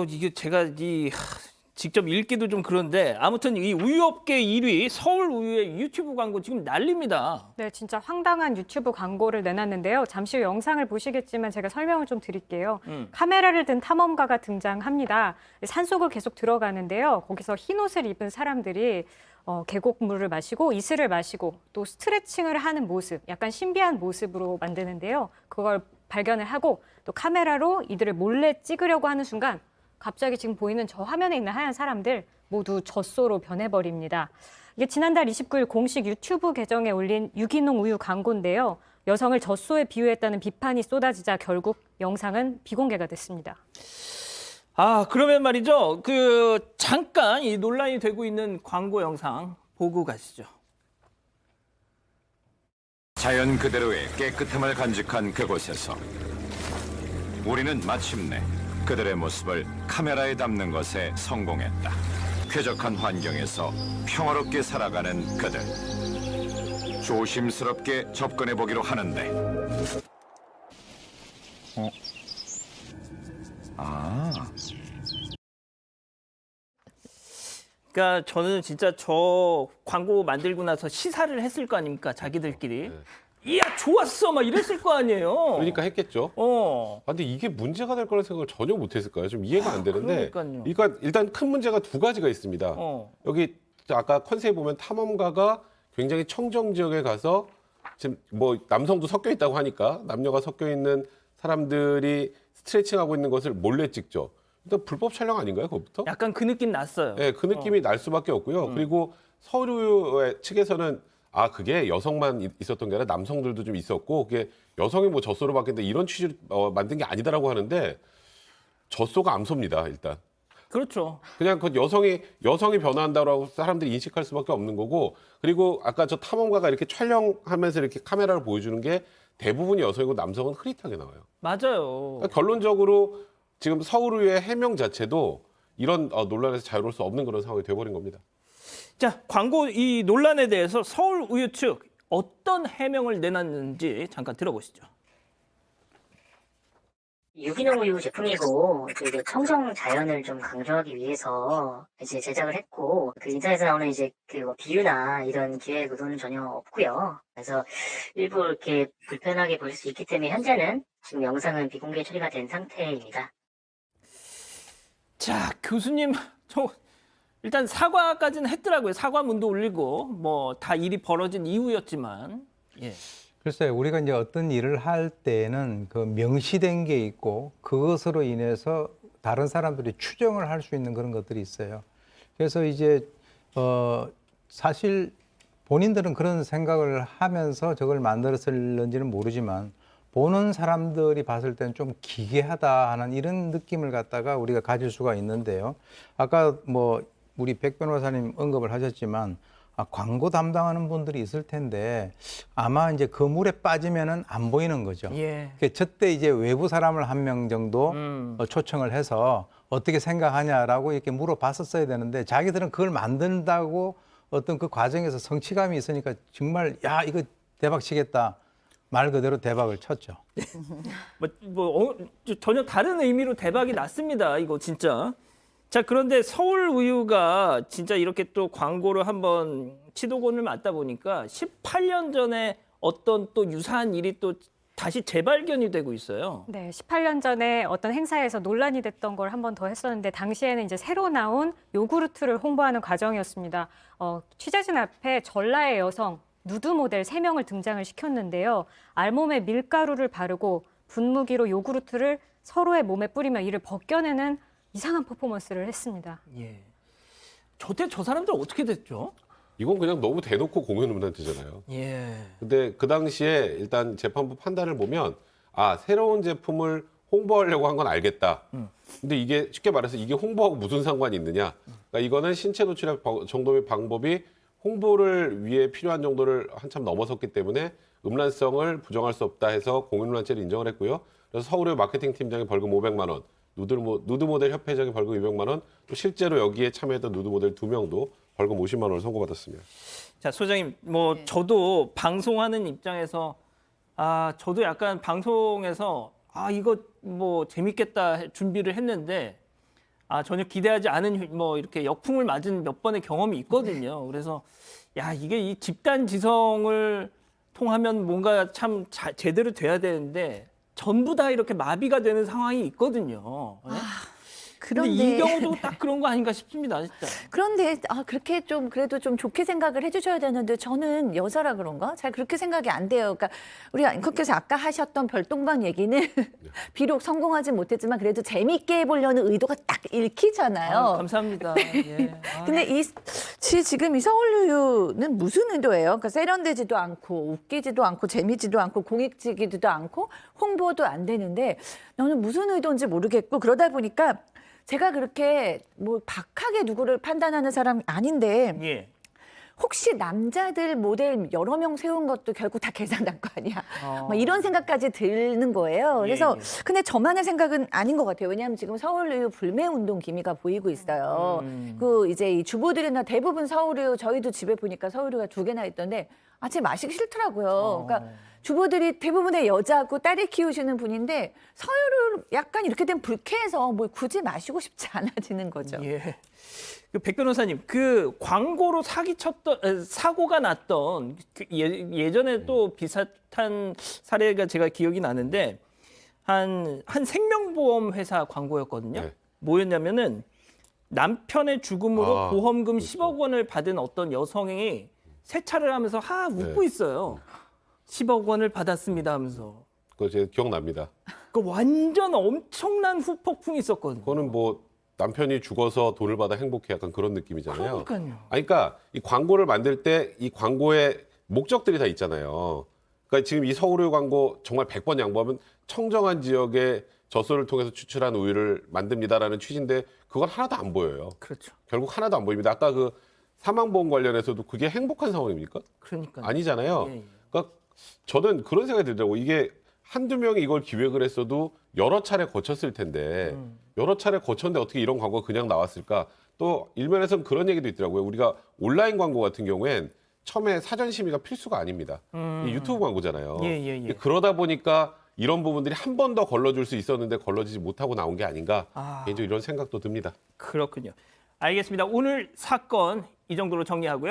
이게 제가 직접 읽기도 좀 그런데 아무튼 이 우유업계 1위 서울 우유의 유튜브 광고 지금 난립니다. 네, 진짜 황당한 유튜브 광고를 내놨는데요. 잠시 후 영상을 보시겠지만 제가 설명을 좀 드릴게요. 카메라를 든 탐험가가 등장합니다. 산속을 계속 들어가는데요. 거기서 흰 옷을 입은 사람들이 계곡물을 마시고 이슬을 마시고 또 스트레칭을 하는 모습, 약간 신비한 모습으로 만드는데요. 그걸 발견을 하고 또 카메라로 이들을 몰래 찍으려고 하는 순간 갑자기 지금 보이는 저 화면에 있는 하얀 사람들 모두 젖소로 변해버립니다. 이게 지난달 29일 공식 유튜브 계정에 올린 유기농 우유 광고인데요. 여성을 젖소에 비유했다는 비판이 쏟아지자 결국 영상은 비공개가 됐습니다. 그러면 말이죠. 잠깐 이 논란이 되고 있는 광고 영상 보고 가시죠. 자연 그대로의 깨끗함을 간직한 그곳에서 우리는 마침내 그들의 모습을 카메라에 담는 것에 성공했다. 쾌적한 환경에서 평화롭게 살아가는 그들. 조심스럽게 접근해 보기로 하는데. 그러니까 저는 진짜 저 광고 만들고 나서 시사를 했을 거 아닙니까? 자기들끼리. 이야 좋았어 막 이랬을 거 아니에요. 그러니까 했겠죠. 근데 이게 문제가 될 거라는 생각을 전혀 못했을까요? 좀 이해가 안 되는데. 그러니까요. 그러니까 일단 큰 문제가 두 가지가 있습니다. 여기 아까 컨셉 보면 탐험가가 굉장히 청정 지역에 가서 지금 뭐 남성도 섞여 있다고 하니까 남녀가 섞여 있는 사람들이 스트레칭하고 있는 것을 몰래 찍죠. 일단 불법 촬영 아닌가요, 그것부터? 약간 그 느낌 났어요. 네, 그 느낌이 날 수밖에 없고요. 그리고 서류 측에서는 그게 여성만 있었던 게 아니라 남성들도 좀 있었고 그게 여성이 뭐 젖소로 바뀌는데 이런 취지로 만든 게 아니다라고 하는데 젖소가 암소입니다, 일단. 그렇죠. 그냥 그 여성이 변화한다고 사람들이 인식할 수밖에 없는 거고 그리고 아까 저 탐험가가 이렇게 촬영하면서 이렇게 카메라를 보여주는 게 대부분이 여성이고 남성은 흐릿하게 나와요. 맞아요. 그러니까 결론적으로 지금 서울의회 해명 자체도 이런 논란에서 자유로울 수 없는 그런 상황이 돼버린 겁니다. 자, 광고 이 논란에 대해서 서울 우유 측 어떤 해명을 내놨는지 잠깐 들어보시죠. 유기농 우유 제품이고 이제 청정 자연을 좀 강조하기 위해서 이제 제작을 했고 그 인터넷에 나오는 이제 뭐 비유나 이런 기획 의도는 전혀 없고요. 그래서 일부 이렇게 불편하게 보일 수 있기 때문에 현재는 지금 영상은 비공개 처리가 된 상태입니다. 자, 교수님 일단 사과까지는 했더라고요. 사과문도 올리고 뭐 다 일이 벌어진 이후였지만. 예. 글쎄요, 우리가 이제 어떤 일을 할 때에는 그 명시된 게 있고 그것으로 인해서 다른 사람들이 추정을 할 수 있는 그런 것들이 있어요. 그래서 이제 사실 본인들은 그런 생각을 하면서 저걸 만들었을는지는 모르지만 보는 사람들이 봤을 때는 좀 기괴하다 하는 이런 느낌을 갖다가 우리가 가질 수가 있는데요. 아까 뭐 우리 백 변호사님 언급을 하셨지만 광고 담당하는 분들이 있을 텐데 아마 이제 그 물에 빠지면은 안 보이는 거죠. 예. 저때 이제 외부 사람을 한 명 정도 초청을 해서 어떻게 생각하냐라고 이렇게 물어봤었어야 되는데 자기들은 그걸 만든다고 어떤 그 과정에서 성취감이 있으니까 정말 야 이거 대박 치겠다 말 그대로 대박을 쳤죠. 전혀 다른 의미로 대박이 났습니다. 이거 진짜. 자, 그런데 서울 우유가 진짜 이렇게 또 광고를 한번 치도곤을 맞다 보니까 18년 전에 어떤 또 유사한 일이 또 다시 재발견이 되고 있어요. 네, 18년 전에 어떤 행사에서 논란이 됐던 걸 한 번 더 했었는데 당시에는 이제 새로 나온 요구르트를 홍보하는 과정이었습니다. 취재진 앞에 전라의 여성 누드 모델 3명을 등장을 시켰는데요. 알몸에 밀가루를 바르고 분무기로 요구르트를 서로의 몸에 뿌리며 이를 벗겨내는 이상한 퍼포먼스를 했습니다. 예. 저때 저 사람들 어떻게 됐죠? 이건 그냥 너무 대놓고 공연 음란죄잖아요. 예. 근데 그 당시에 일단 재판부 판단을 보면 새로운 제품을 홍보하려고 한 건 알겠다. 근데 이게 쉽게 말해서 이게 홍보하고 무슨 상관이 있느냐. 그러니까 이거는 신체 노출의 정도의 방법이 홍보를 위해 필요한 정도를 한참 넘어섰기 때문에 음란성을 부정할 수 없다 해서 공연음란죄를 인정을 했고요. 그래서 서울의 마케팅 팀장이 벌금 500만 원, 누드 모델 협회장이 벌금 200만 원, 또 실제로 여기에 참여했던 누드 모델 2명도 벌금 50만 원을 선고받았습니다. 자, 소장님, 저도 방송하는 입장에서 저도 약간 방송에서 아 이거 뭐 재밌겠다 준비를 했는데 아 전혀 기대하지 않은 뭐 이렇게 역풍을 맞은 몇 번의 경험이 있거든요. 그래서 야 이게 이 집단 지성을 통하면 뭔가 참 제대로 돼야 되는데 전부 다 이렇게 마비가 되는 상황이 있거든요. 네? 근데 이 경우도 딱 그런 거 아닌가 싶습니다, 진짜. 그런데 그렇게 좀 그래도 좀 좋게 생각을 해주셔야 되는데 저는 여자라 그런가? 잘 그렇게 생각이 안 돼요. 그러니까 우리 앵커께서 아까 하셨던 별똥방 얘기는 비록 성공하진 못했지만 그래도 재밌게 해보려는 의도가 딱 읽히잖아요. 아, 감사합니다. 예. 아. 근데 지금 이 서울유유는 무슨 의도예요? 그러니까 세련되지도 않고 웃기지도 않고 재미지도 않고 공익적이지도 않고 홍보도 안 되는데 너는 무슨 의도인지 모르겠고 그러다 보니까 제가 그렇게 뭐 박하게 누구를 판단하는 사람이 아닌데 예. 혹시 남자들 모델 여러 명 세운 것도 결국 다 계산한 거 아니야? 막 이런 생각까지 드는 거예요. 그래서 예. 근데 저만의 생각은 아닌 것 같아요. 왜냐하면 지금 서울유유 불매운동 기미가 보이고 있어요. 그 이제 이 주부들이나 대부분 서울유유 저희도 집에 보니까 서울유유가 2개나 있던데 아직 마시기 싫더라고요. 그러니까 주부들이 대부분의 여자고 딸이 키우시는 분인데 서울을 약간 이렇게 되면 불쾌해서 뭘 굳이 마시고 싶지 않아지는 거죠. 예. 그 백 변호사님, 그 광고로 사고가 났던 예전에 또 비슷한 사례가 제가 기억이 나는데 한 생명보험 회사 광고였거든요. 네. 뭐였냐면은 남편의 죽음으로 아, 보험금 그렇죠. 10억 원을 받은 어떤 여성이 세차를 하면서 웃고 네. 있어요. 10억 원을 받았습니다 하면서. 그거 제가 기억납니다. 그 완전 엄청난 후폭풍이 있었거든요. 그거는 뭐 남편이 죽어서 돈을 받아 행복해 약간 그런 느낌이잖아요. 그러니까요. 아니, 그러니까 이 광고를 만들 때 이 광고의 목적들이 다 있잖아요. 그러니까 지금 이 서울우유 광고 정말 100번 양보하면 청정한 지역의 젖소를 통해서 추출한 우유를 만듭니다라는 취지인데 그건 하나도 안 보여요. 그렇죠. 결국 하나도 안 보입니다. 아까 그 사망보험 관련해서도 그게 행복한 상황입니까? 그러니까 아니잖아요. 예, 예. 그러니까 저는 그런 생각이 들더라고. 이게 한두 명이 이걸 기획을 했어도 여러 차례 거쳤을 텐데 여러 차례 거쳤는데 어떻게 이런 광고가 그냥 나왔을까? 또 일면에서는 그런 얘기도 있더라고요. 우리가 온라인 광고 같은 경우엔 처음에 사전 심의가 필수가 아닙니다. 이 유튜브 광고잖아요. 예, 예, 예. 그러다 보니까 이런 부분들이 한 번 더 걸러줄 수 있었는데 걸러지지 못하고 나온 게 아닌가? 개인적으로 이런 생각도 듭니다. 그렇군요. 알겠습니다. 오늘 사건 이 정도로 정리하고요.